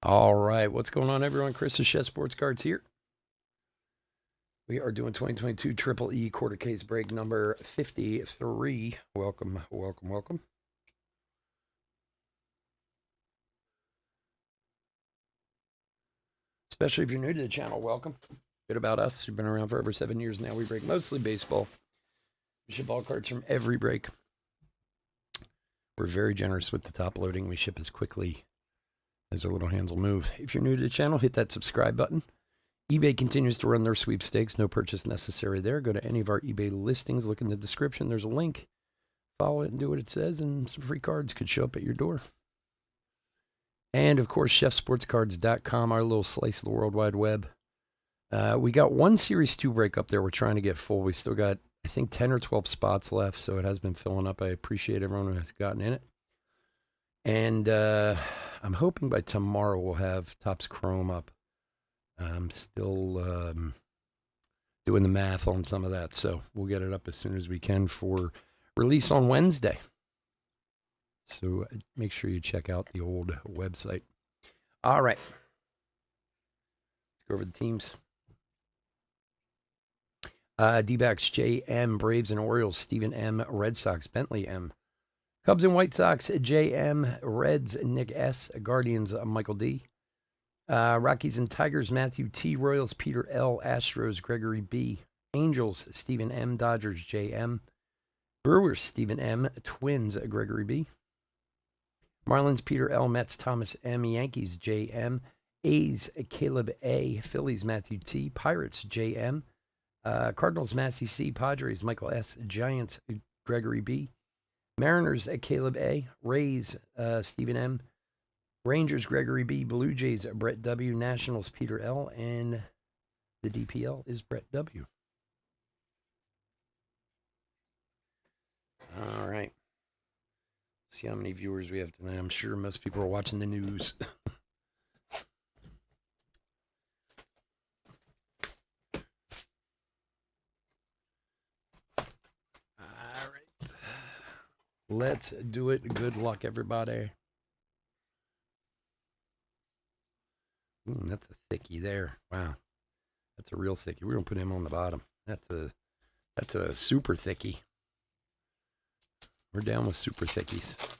All right, what's going on, everyone? Chris of Chef Sports Cards here. We are doing 2022 Triple E quarter case break number 53. Welcome, welcome, welcome. Especially if you're new to the channel, welcome. Bit about us. We've been around for over 7 years now. We break mostly baseball. We ship all cards from every break. We're very generous with the top loading. We ship as quickly as our little hands will move. If you're new to the channel, hit that subscribe button. eBay continues to run their sweepstakes. No purchase necessary there. Go to any of our eBay listings. Look in the description. There's a link. Follow it and do what it says, and some free cards could show up at your door. And, of course, chefsportscards.com, our little slice of the World Wide Web. We got one Series 2 break up there. We're trying to get full. We still got, I think, 10 or 12 spots left, so it has been filling up. I appreciate everyone who has gotten in it. And I'm hoping by tomorrow we'll have Topps Chrome up. I'm still doing the math on some of that, so we'll get it up as soon as we can for release on Wednesday. So make sure you check out the old website. All right. Let's go over the teams. D-backs, J.M., Braves and Orioles, Stephen M., Red Sox, Bentley M., Cubs and White Sox, J.M., Reds, Nick S., Guardians, Michael D., Rockies and Tigers, Matthew T., Royals, Peter L., Astros, Gregory B., Angels, Stephen M., Dodgers, J.M., Brewers, Stephen M., Twins, Gregory B., Marlins, Peter L., Mets, Thomas M., Yankees, J.M., A's, Caleb A., Phillies, Matthew T., Pirates, J.M., Cardinals, Massey C., Padres, Michael S., Giants, Gregory B., Mariners, Caleb A., Rays, Stephen M., Rangers, Gregory B., Blue Jays, Brett W., Nationals, Peter L., and the DPL is Brett W. All right. See how many viewers we have tonight. I'm sure most people are watching the news. All right. Let's do it. Good luck, everybody. That's a thickie there. Wow. That's a real thickie. We're going to put him on the bottom. That's a super thickie. We're down with super thickies.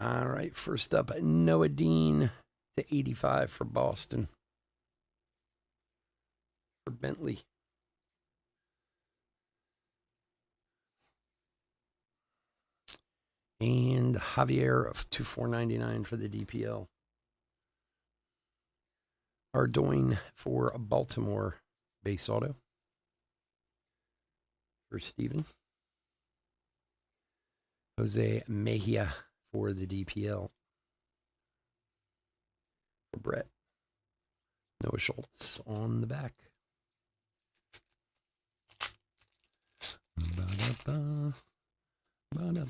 All right, first up, Noah Dean to 85 for Boston. For Bentley. And Javier to 499 for the DPL. Ardoin for Baltimore base auto. For Steven. Jose Mejia for the DPL. For Brett. Noah Schultz on the back. Wow,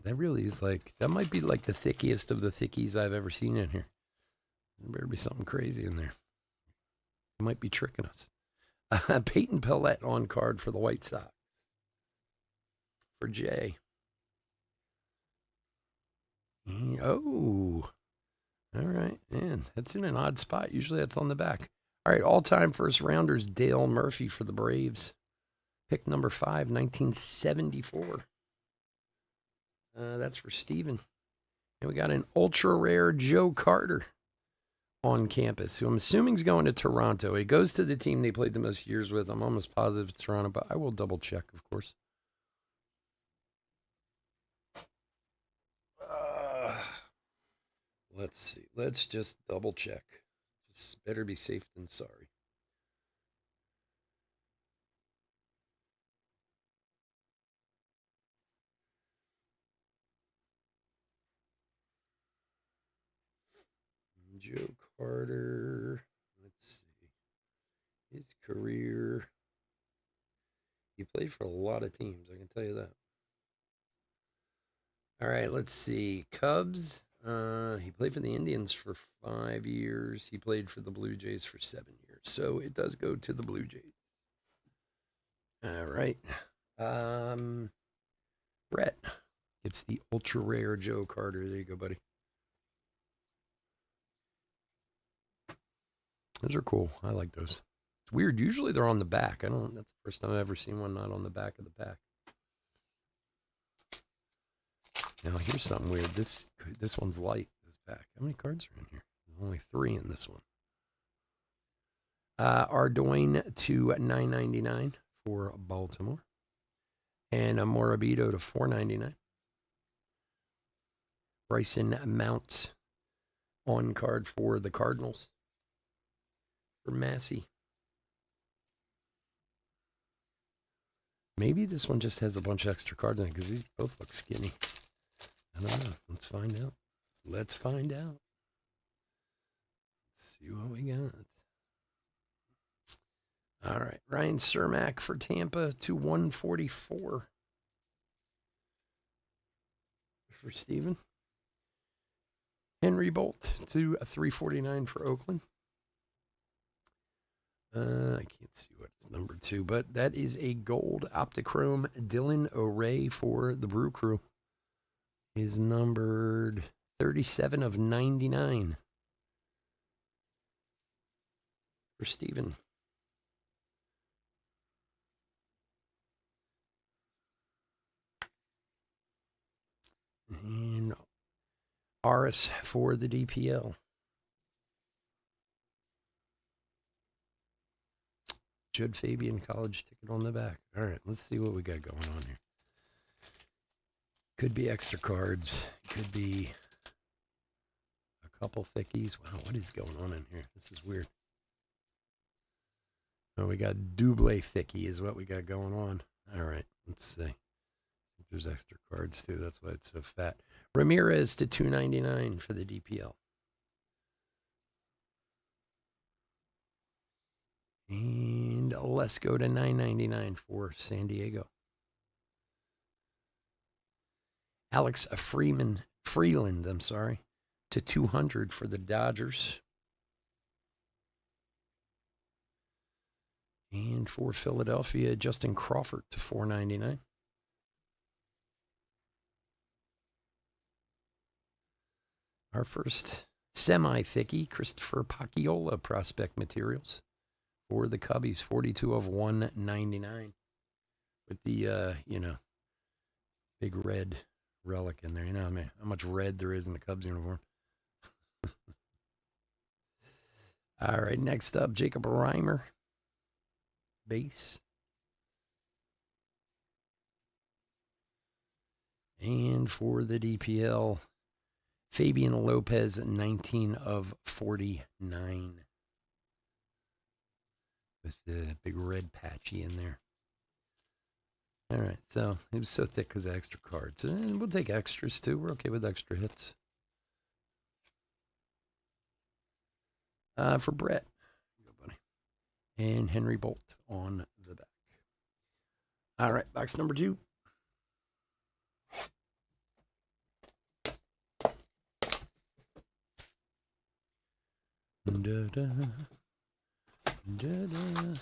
that really is that might be like the thickiest of the thickies I've ever seen in here. There better be something crazy in there. It might be tricking us. Peyton Pellett on card for the White Sox. For Jay. Oh, all right, man, that's in an odd spot. Usually that's on the back. All right, all-time first rounders, Dale Murphy for the Braves. Pick number 5, 1974. That's for Steven. And we got an ultra rare Joe Carter on campus, who I'm assuming is going to Toronto. He goes to the team they played the most years with. I'm almost positive it's Toronto, but I will double check, of course. Let's see. Let's just double check. Just better be safe than sorry. Joe Carter. Let's see. His career. He played for a lot of teams, I can tell you that. All right, let's see. Cubs. He played for the Indians for 5 years. He played for the Blue Jays for 7 years. So it does go to the Blue Jays. All right. Brett gets the ultra rare Joe Carter. There you go, buddy. Those are cool. I like those. It's weird. Usually they're on the back. That's the first time I've ever seen one not on the back of the pack. Now here's something weird. This one's light. This pack. How many cards are in here? There's only 3 in this one. Ardoin to $9.99 for Baltimore, and a Morabito to $4.99. Bryson Mount on card for the Cardinals for Massey. Maybe this one just has a bunch of extra cards in it because these both look skinny. I don't know. Let's find out. Let's find out. Let's see what we got. All right. Ryan Cermak for Tampa to $144 for Steven. Henry Bolt to $349 for Oakland. I can't see what's number 2, but that is a gold Optichrome. Dylan O'Ray for the Brew Crew is numbered 37 of 99 for Steven. And Aris for the DPL. Judd Fabian college ticket on the back. All right, let's see what we got going on here. Could be extra cards. Could be a couple thickies. Wow, what is going on in here? This is weird. Oh, we got double thicky is what we got going on. All right, let's see. There's extra cards too. That's why it's so fat. Ramirez to $2.99 for the DPL. And let's go to $9.99 for San Diego. Alex Freeland, to $200 for the Dodgers. And for Philadelphia, Justin Crawford to $4.99. Our first semi-thickie, Christopher Pacchiola prospect materials for the Cubbies, 42 of 199 with the, big red relic in there. You know how much red there is in the Cubs uniform. All right, next up, Jacob Reimer, base. And for the DPL, Fabian Lopez, 19 of 49. With the big red patchy in there. All right, so it was so thick because of extra cards. And we'll take extras too. We're okay with extra hits. For Brett. Go, buddy. And Henry Bolt on the back. All right, box number 2. Da-da. Da-da.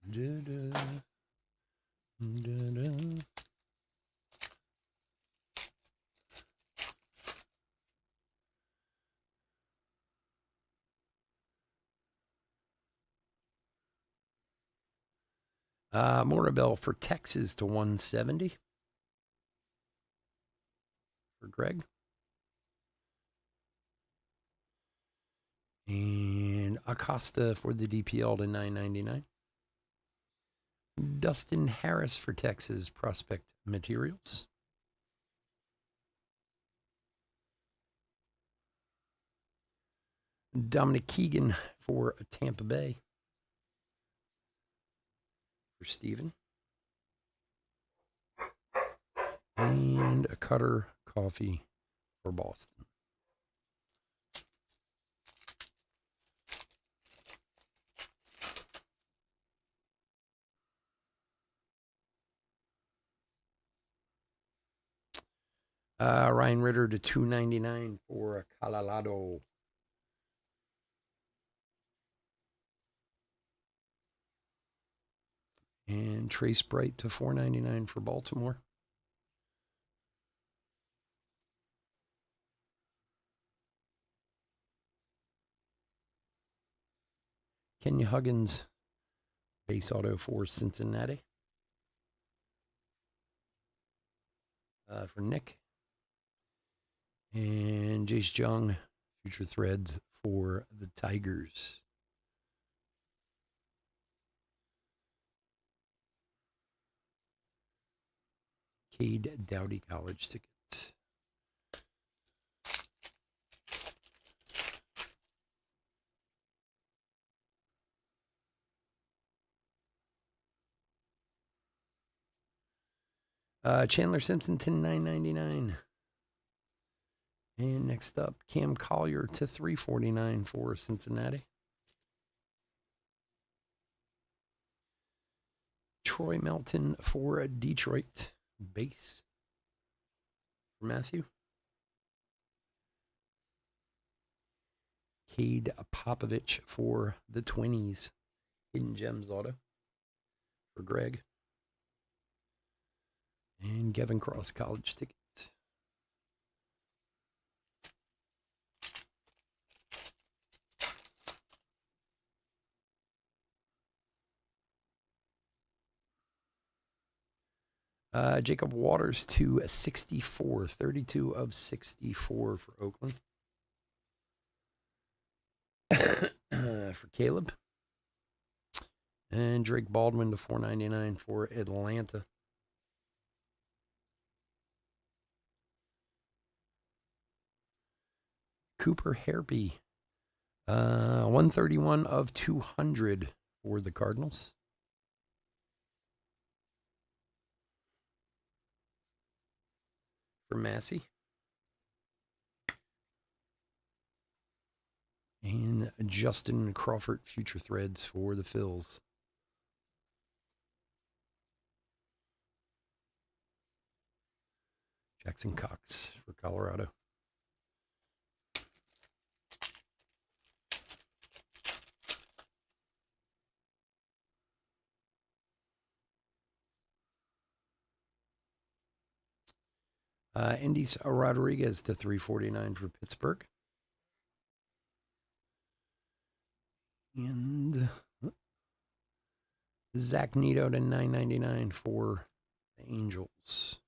Da-da. Da-da. Morabel for Texas to $170 for Greg. And Acosta for the DPL to $9.99. Dustin Harris for Texas prospect materials. Dominic Keegan for Tampa Bay for Steven. And a Cutter Coffee for Boston. Ryan Ritter to $2.99 for Colorado. And Trace Bright to $4.99 for Baltimore. Kenya Huggins, base auto for Cincinnati. For Nick. And Jace Jung, future threads for the Tigers. Cade Dowdy college ticket. Chandler Simpson to $9.99. And next up, Cam Collier to $3.49 for Cincinnati. Troy Melton for Detroit, base for Matthew. Cade Popovich for the Twinnies, Hidden Gems auto for Greg. And Gavin Cross college ticket. Jacob Waters to 64, 32 of 64 for Oakland. For Caleb. And Drake Baldwin to $4.99 for Atlanta. Cooper Hairby, 131 of 200 for the Cardinals. For Massey. And Justin Crawford, future threads for the Phils. Jackson Cox for Colorado. Indys Rodriguez to $3.49 for Pittsburgh. And Zach Neto to $9.99 for the Angels.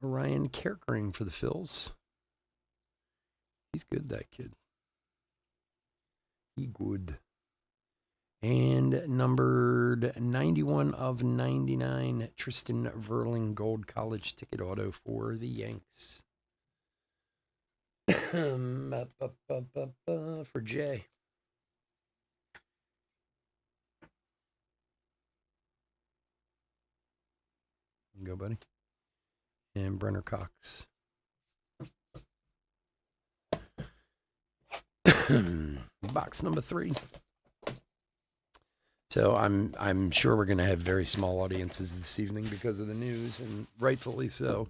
Ryan Kerkering for the Phils. He's good, that kid. He good. And numbered 91 of 99, Tristan Verling gold college ticket auto for the Yanks. For Jay. Go, buddy. And Brenner Cox. Box number 3. So I'm sure we're going to have very small audiences this evening because of the news, and rightfully so.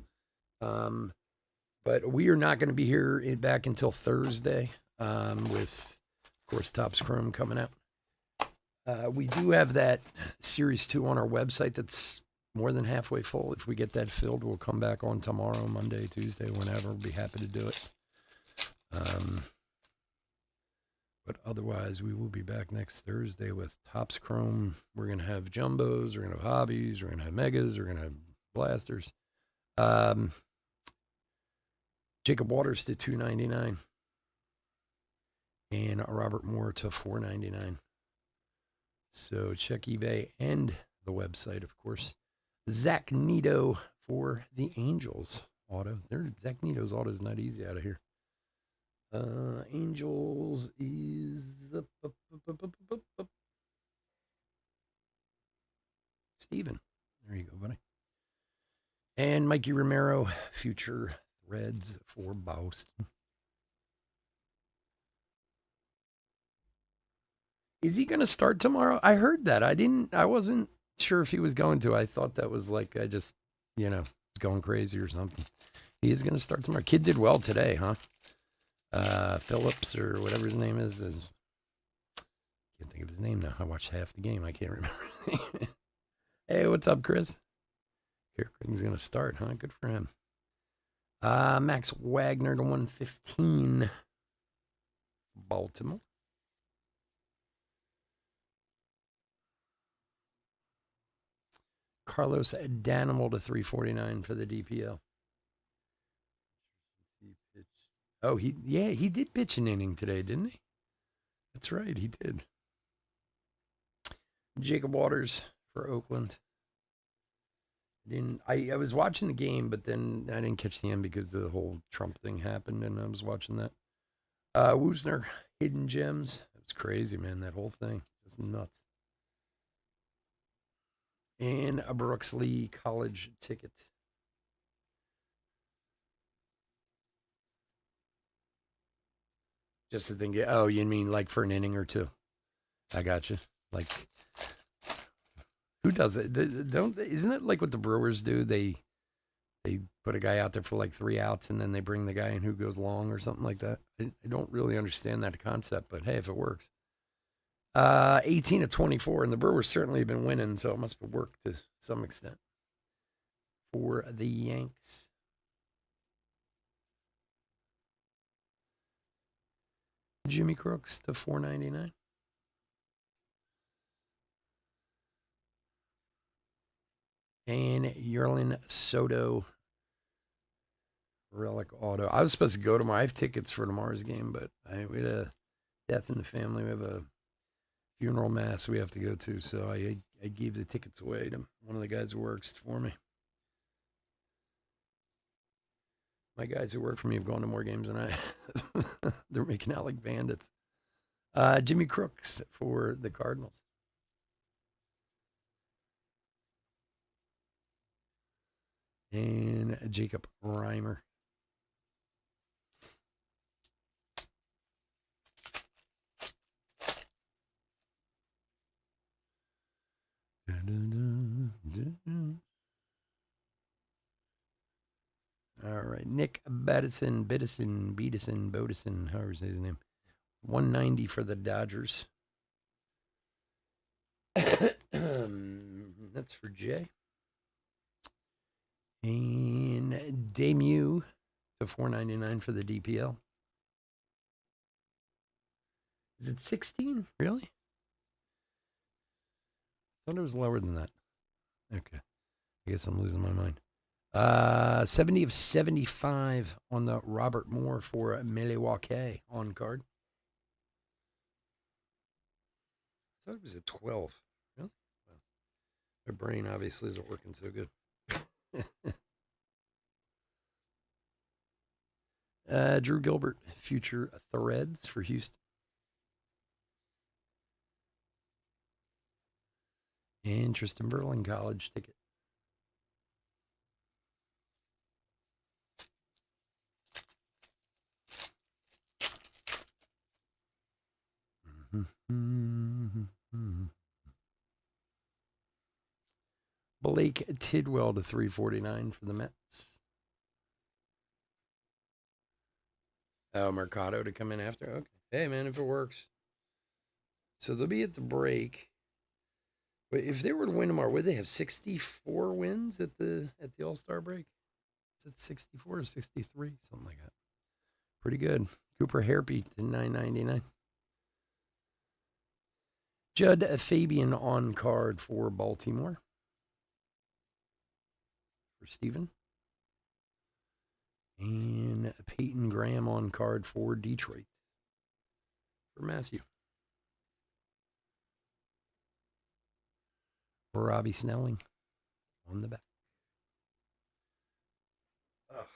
But we are not going to be here back until Thursday with, of course, Topps Chrome coming out. We do have that Series 2 on our website that's more than halfway full. If we get that filled, we'll come back on tomorrow, Monday, Tuesday, whenever. We'll be happy to do it. But otherwise, we will be back next Thursday with Topps Chrome. We're going to have Jumbos. We're going to have Hobbies. We're going to have Megas. We're going to have Blasters. Jacob Waters to $2.99. And Robert Moore to $4.99. So check eBay and the website, of course. Zach Neto for the Angels auto. Zach Neto's auto is not easy out of here. Angels is Steven. There you go, buddy. And Mikey Romero, future threads for Boston. Is he going to start tomorrow? I heard that. I wasn't sure if he was going to. I thought that was like, I just, going crazy or something. He is going to start tomorrow. Kid did well today, huh? Phillips or whatever his name is. Can't think of his name now. I watched half the game. I can't remember his name. Hey, what's up, Chris? He's going to start, huh? Good for him. Max Wagner to 115. Baltimore. Carlos Danimal to 349 for the DPL. Oh, he did pitch an inning today, didn't he? That's right, he did. Jacob Waters for Oakland. I was watching the game, but then I didn't catch the end because the whole Trump thing happened, and I was watching that. Woosner, Hidden Gems. It was crazy, man. That whole thing, just nuts. And a Brooks Lee college ticket. Just to think, oh, you mean like for an inning or two? I got you. Like, who does it? Isn't it like what the Brewers do? They put a guy out there for like 3 outs, and then they bring the guy in who goes long or something like that. I don't really understand that concept, but hey, if it works. 18 to 24, and the Brewers certainly have been winning, so it must have worked to some extent for the Yanks. Jimmy Crooks to 499. And Yerlin Soto relic auto. I was supposed to go tomorrow. I have tickets for tomorrow's game, but we had a death in the family. We have a funeral mass we have to go to, so I gave the tickets away to one of the guys who works for me. My guys who work for me have gone to more games than I. They're making out like bandits. Jimmy Crooks for the Cardinals. And Jacob Reimer. All right, Nick Bedison, Bodison, however you say his name. 190 for the Dodgers. That's for Jay. And Demu to 499 for the DPL. Is it 16? Really? I thought it was lower than that. Okay. I guess I'm losing my mind. 70 of 75 on the Robert Moore for Milwaukee on card. I thought it was a 12. Really? Well, my brain obviously isn't working so good. Drew Gilbert, future threads for Houston. And Tristan Verlin, college ticket. Blake Tidwell to 349 for the Mets. Oh, Mercado to come in after? Okay. Hey, man, if it works. So they'll be at the break. But if they were to win tomorrow, would they have 64 wins at the All-Star break? Is it 64 or 63? Something like that. Pretty good. Cooper Hairpy to 999. Judd Fabian on card for Baltimore. For Steven. And Peyton Graham on card for Detroit. For Matthew. For Robbie Snelling on the back. Ugh.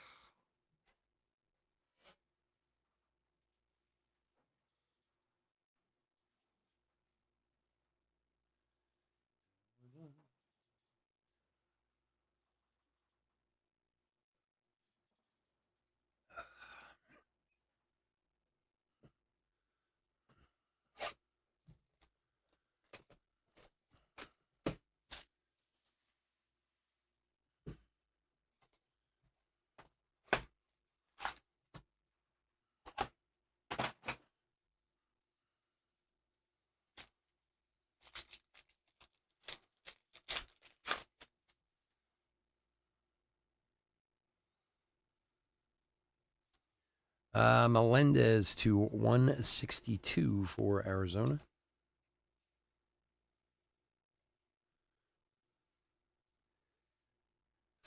Melendez to 162 for Arizona.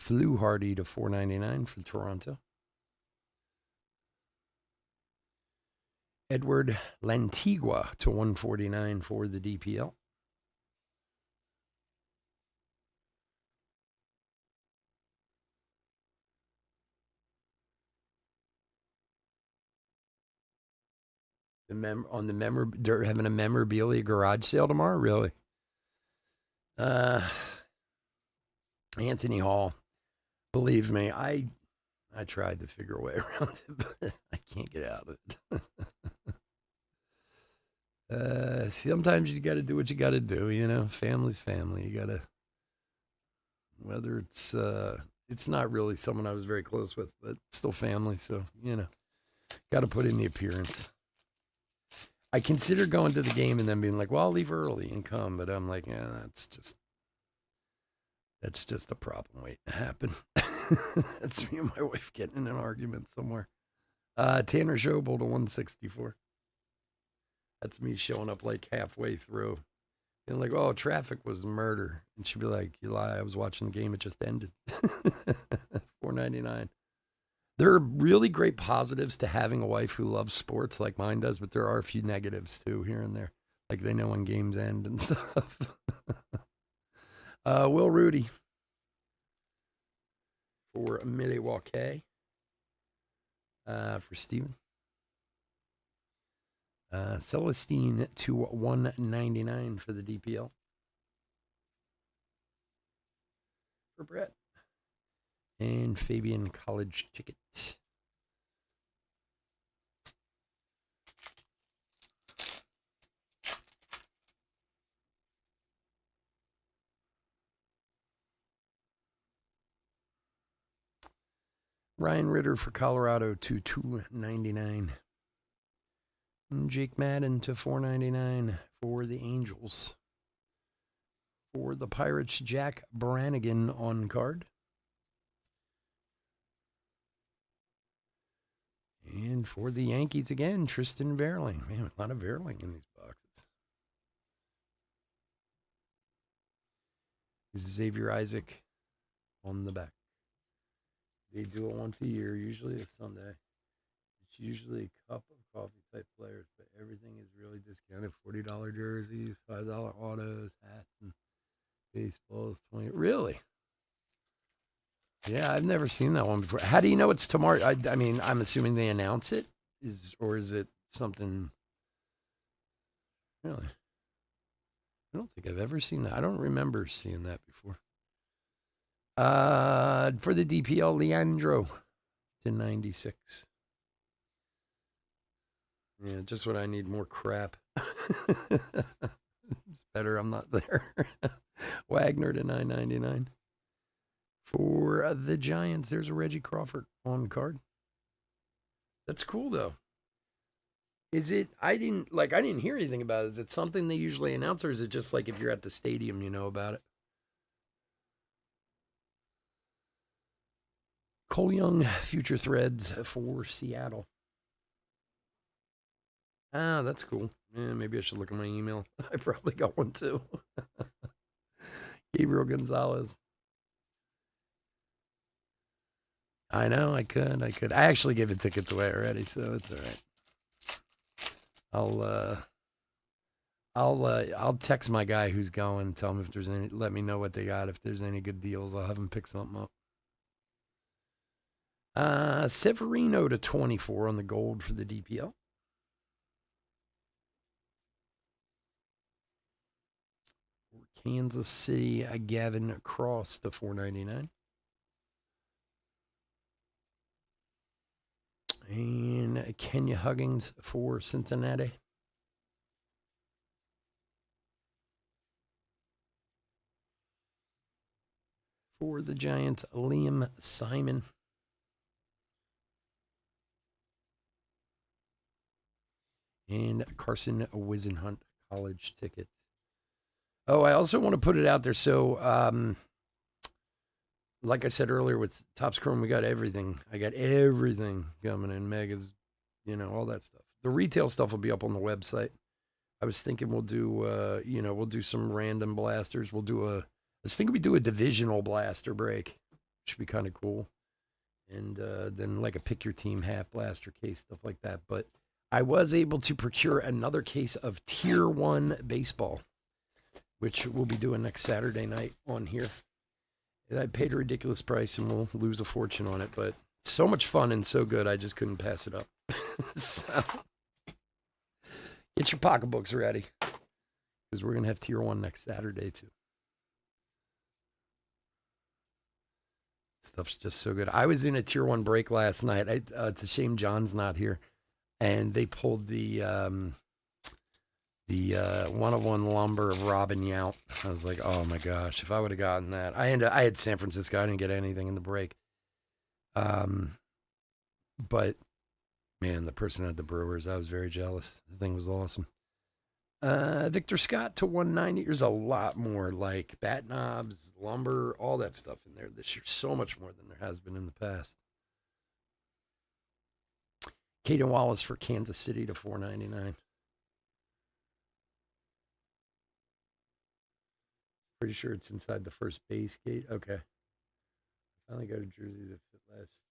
Fluharty to $4.99 for Toronto. Edward Lantigua to $1.49 for the DPL. They're having a memorabilia garage sale tomorrow. Really? Anthony Hall. Believe me, I tried to figure a way around it, but I can't get out of it. Sometimes you got to do what you got to do. You know, family's family. You got to, whether it's not really someone I was very close with, but still family. So got to put in the appearance. I consider going to the game and then being like, well, I'll leave early and come. But I'm like, yeah, that's just a problem waiting to happen. That's me and my wife getting in an argument somewhere. Tanner Schobel to 164. That's me showing up like halfway through. And like, oh, traffic was murder. And she'd be like, you lie, I was watching the game, it just ended. $4.99. There are really great positives to having a wife who loves sports like mine does, but there are a few negatives too here and there. Like they know when games end and stuff. Will Rudy for Milwaukee. For Steven. Celestine to $1.99 for the DPL. For Brett. And Fabian college ticket. Ryan Ritter for Colorado to $2.99. And Jake Madden to $4.99 for the Angels. For the Pirates, Jack Brannigan on card. And for the Yankees again, Tristan Verling. Man, a lot of Verling in these boxes. Xavier Isaac on the back. They do it once a year, usually a Sunday. It's usually a cup of coffee type players, but everything is really discounted. $40 jerseys, $5 autos, hats, and baseballs. 20. Really? Yeah, I've never seen that one before. How do you know it's tomorrow? I mean, I'm assuming they announce it, or is it something? Really? I don't think I've ever seen that. I don't remember seeing that before. For the DPL, Leandro to 96. Yeah, just what I need, more crap. It's better I'm not there. Wagner to $9.99. For the Giants, there's a Reggie Crawford on card. That's cool though. Is it? I didn't hear anything about it. Is it something they usually announce, or is it just like if you're at the stadium, you know about it? Cole Young, future threads for Seattle. Ah, that's cool. Yeah, maybe I should look at my email. I probably got one too. Gabriel Gonzalez. I know, I could. I actually gave the tickets away already, so it's all right. I'll text my guy who's going, tell him if there's any, let me know what they got. If there's any good deals, I'll have him pick something up. Severino to 24 on the gold for the DPL. Kansas City, Gavin Cross to $4.99. And Kenya Huggins for Cincinnati. For the Giants, Liam Simon. And Carson Wisenhunt college ticket. Oh, I also want to put it out there. So, like I said earlier with Topps Chrome, we got everything. I got everything coming in, megas, all that stuff. The retail stuff will be up on the website. I was thinking we'll do, we'll do some random blasters. I was thinking we do a divisional blaster break. Should be kind of cool. And then like a pick your team half blaster case, stuff like that. But I was able to procure another case of Tier 1 baseball, which we'll be doing next Saturday night on here. I paid a ridiculous price and we'll lose a fortune on it, but it's so much fun and so good, I just couldn't pass it up. So get your pocketbooks ready because we're going to have Tier 1 next Saturday too. Stuff's just so good. I was in a Tier 1 break last night. It's a shame John's not here. And they pulled the 101 lumber of Robin Yount. I was like, oh my gosh, if I would have gotten that. I had San Francisco. I didn't get anything in the break. But man, the person at the Brewers, I was very jealous. The thing was awesome. Victor Scott to 190. There's a lot more like bat knobs, lumber, all that stuff in there this year. So much more than there has been in the past. Caden Wallace for Kansas City to 499. Pretty sure it's inside the first base gate. Okay. I finally got a jersey that fit last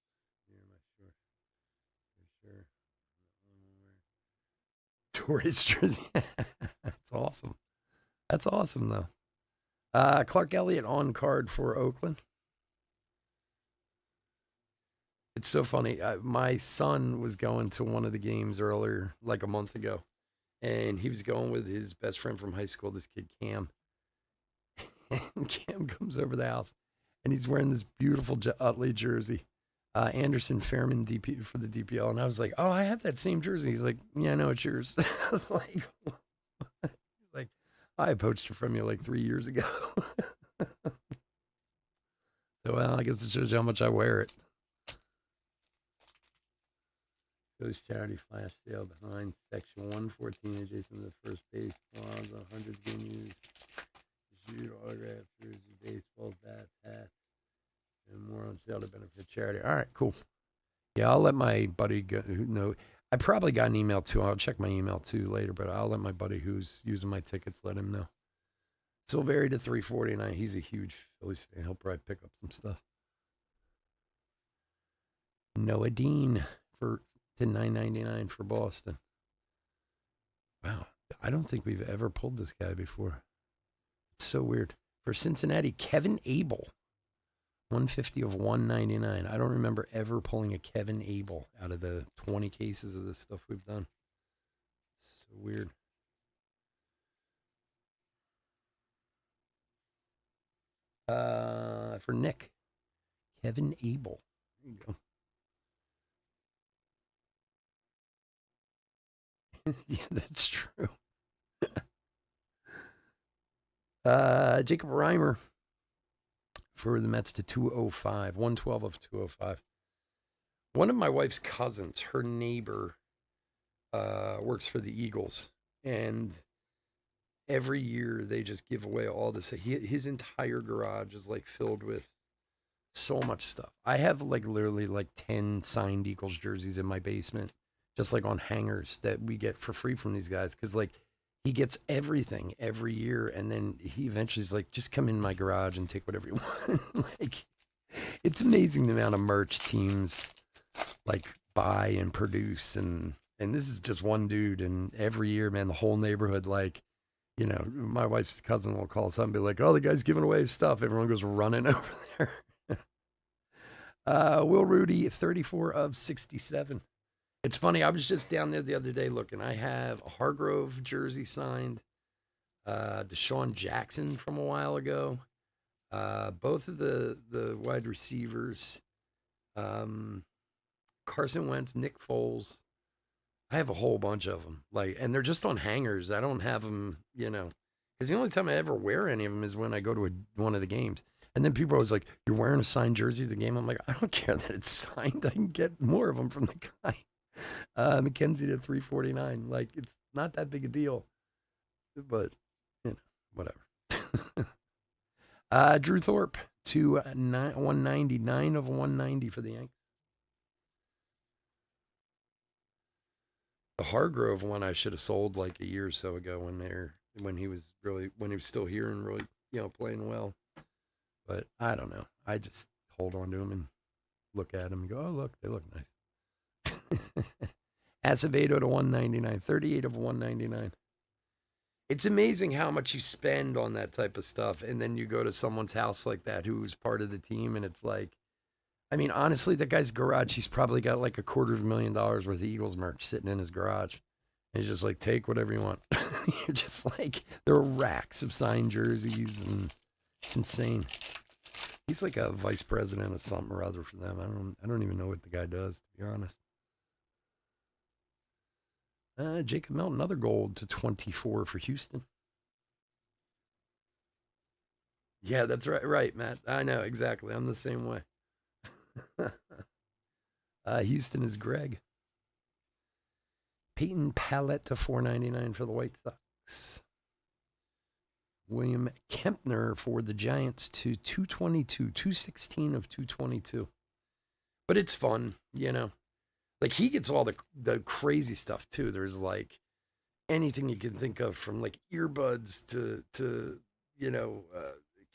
year. Am I sure? Pretty sure. Tourist jersey. That's awesome. That's awesome, though. Clark Elliott on card for Oakland. It's so funny. My son was going to one of the games earlier, like a month ago, and he was going with his best friend from high school, this kid Cam. And Cam comes over the house, and he's wearing this beautiful Utley jersey, Anderson Fairman DP for the DPL. And I was like, "Oh, I have that same jersey." He's like, "Yeah, I know it's yours." I was like, "He's like, I poached it from you like 3 years ago." So, well, I guess it shows you how much I wear it. Goes charity flash sale behind section 114, adjacent to the first base. Plaza, 100s being used. Shoot, autograph, jersey, baseball, bats, hats, and more on sale to benefit charity. All right, cool. Yeah, I'll let my buddy know. I probably got an email too. I'll check my email too later, but I'll let my buddy who's using my tickets let him know. Silveri to 349. He's a huge Phillies fan. He'll probably pick up some stuff. Noah Dean to 999 for Boston. Wow, I don't think we've ever pulled this guy before. It's so weird. For Cincinnati, Kevin Abel, 150 of 199. I don't remember ever pulling a Kevin Abel out of the 20 cases of this stuff we've done. It's so weird. For Nick, Kevin Abel. There you go. Yeah, that's true. Jacob Reimer for the Mets to 205, 112 of 205. One of my wife's cousins, her neighbor, works for the Eagles, and every year they just give away all this. His entire garage is like filled with so much stuff. I have like literally like 10 signed Eagles jerseys in my basement, just like on hangers that we get for free from these guys. Cause like he gets everything every year. And then he eventually is like, just come in my garage and take whatever you want. Like, it's amazing the amount of merch teams like buy and produce. And this is just one dude. And every year, man, the whole neighborhood, like, you know, my wife's cousin will call us up and be like, oh, the guy's giving away his stuff. Everyone goes running over there. Will Rudy, 34 of 67. It's funny. I was just down there the other day looking. I have a Hargrove jersey signed, Deshaun Jackson from a while ago, both of the wide receivers, Carson Wentz, Nick Foles. I have a whole bunch of them, like, and they're just on hangers. I don't have them, you know, because the only time I ever wear any of them is when I go to one of the games. And then people are always like, "You're wearing a signed jersey at the game." I'm like, I don't care that it's signed. I can get more of them from the guy. McKenzie to 349. Like, it's not that big a deal, but you know, whatever. Drew Thorpe to 199 of 190 for the Yankees. The Hargrove one I should have sold like a year or so ago when he was still here and really, you know, playing well. But I don't know. I just hold on to them and look at them and go, oh, look, they look nice. Acevedo to 199, 38 of 199. It's amazing how much you spend on that type of stuff. And then you go to someone's house like that who's part of the team. And it's like, I mean, honestly, that guy's garage, he's probably got like $250,000 worth of Eagles merch sitting in his garage. And he's just like, take whatever you want. You're just like, there are racks of signed jerseys and it's insane. He's like a vice president of something or other for them. I don't even know what the guy does, to be honest. Jacob Melton, another gold to 24 for Houston. Yeah, that's right, Matt. I know, exactly. I'm the same way. Houston is Greg. Peyton Pallett to 499 for the White Sox. William Kempner for the Giants to 222, 216 of 222. But it's fun, you know. Like, he gets all the crazy stuff, too. There's, like, anything you can think of, from, like, earbuds to you know,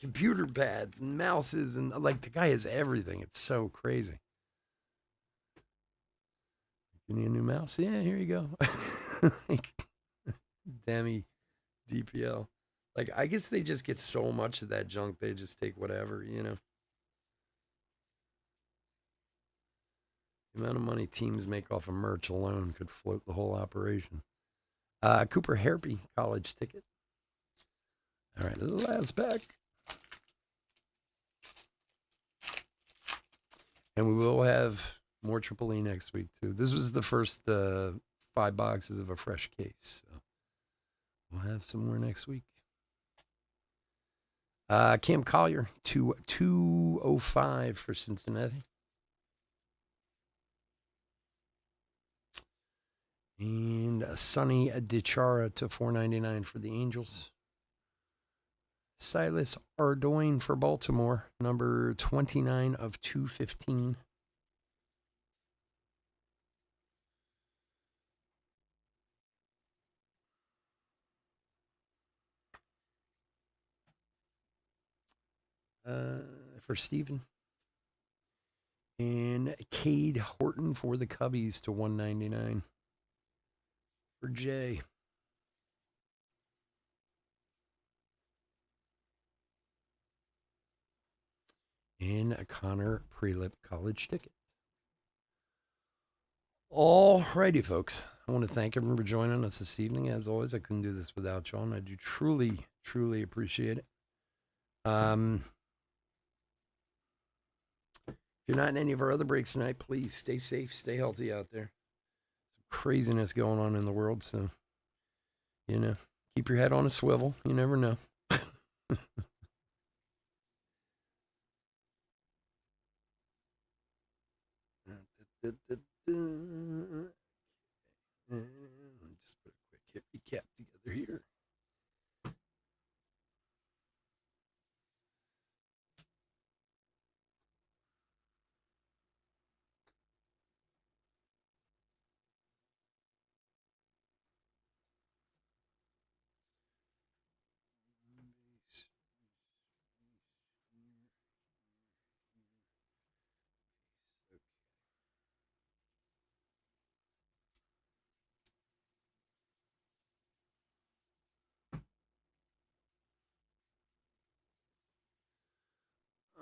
computer pads and mouses. And, like, the guy has everything. It's so crazy. You need a new mouse? Yeah, here you go. Like, Dammy DPL. Like, I guess they just get so much of that junk, they just take whatever, you know. The amount of money teams make off of merch alone could float the whole operation. Cooper Hairby, college ticket. All right, last pack. And we will have more Triple E next week, too. This was the first 5 boxes of a fresh case. So we'll have some more next week. Cam Collier to 205 for Cincinnati. And Sonny DiChara to 499 for the Angels. Silas Ardoin for Baltimore, number 29 of 215. For Steven. And Cade Horton for the Cubbies to 199. For Jay. And a Connor Prelip college ticket. All righty, folks. I want to thank everyone for joining us this evening. As always, I couldn't do this without y'all, and I do truly, truly appreciate it. If you're not in any of our other breaks tonight, please stay safe, stay healthy out there. Some craziness going on in the world, so, you know, keep your head on a swivel. You never know. Just put a quick hit recap together here.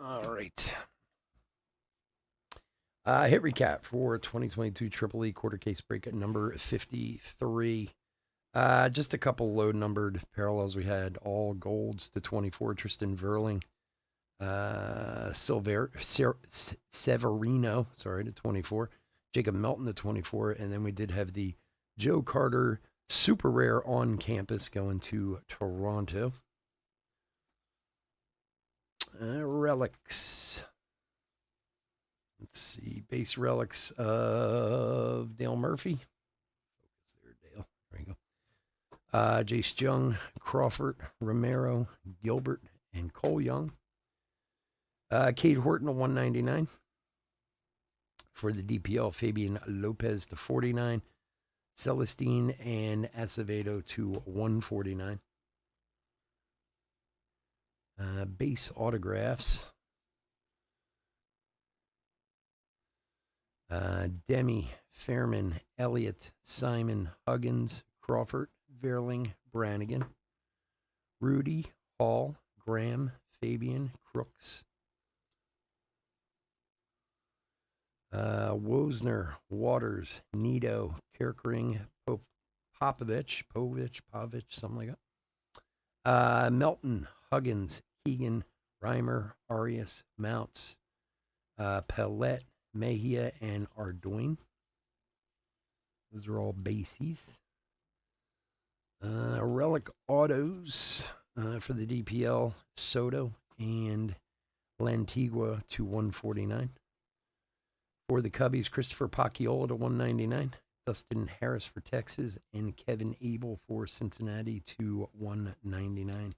All right. Hit recap for 2022 Triple E quarter case break at number 53. Just a couple low numbered parallels we had. All golds to 24. Tristan Verling. Severino, to 24. Jacob Melton to 24. And then we did have the Joe Carter super rare on campus going to Toronto. Relics. Let's see. Base relics of Dale Murphy. Focus there, Dale. There you go. Jace Jung, Crawford, Romero, Gilbert, and Cole Young. Cade Horton to 199. For the DPL, Fabian Lopez to 49. Celestine and Acevedo to 149. Base autographs. Demi, Fairman, Elliott, Simon, Huggins, Crawford, Verling, Brannigan, Rudy, Hall, Graham, Fabian, Crooks, Wozner, Waters, Nito, Kerkering, Povich, something like that. Melton, Huggins, Keegan, Reimer, Arias, Mounts, Pellet, Mejia, and Ardoin. Those are all bases. Relic Autos for the DPL, Soto and Lantigua to 149. For the Cubbies, Christopher Pacchiola to 199. Dustin Harris for Texas and Kevin Abel for Cincinnati to 199.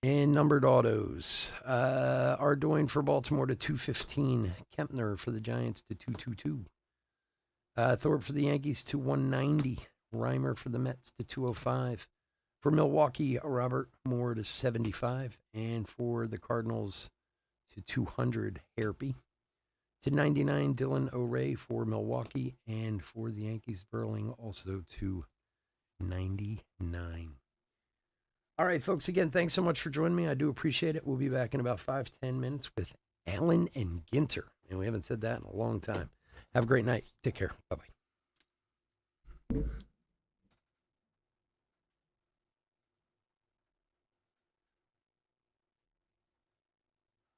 And numbered autos. Ardoin for Baltimore to 215. Kempner for the Giants to 222. Thorpe for the Yankees to 190. Reimer for the Mets to 205. For Milwaukee, Robert Moore to 75. And for the Cardinals to 200, Hairpy. To 99, Dylan O'Ray for Milwaukee. And for the Yankees, Burling also to 99. All right, folks, again, thanks so much for joining me. I do appreciate it. We'll be back in about 5-10 minutes with Allen and Ginter. And we haven't said that in a long time. Have a great night. Take care. Bye-bye.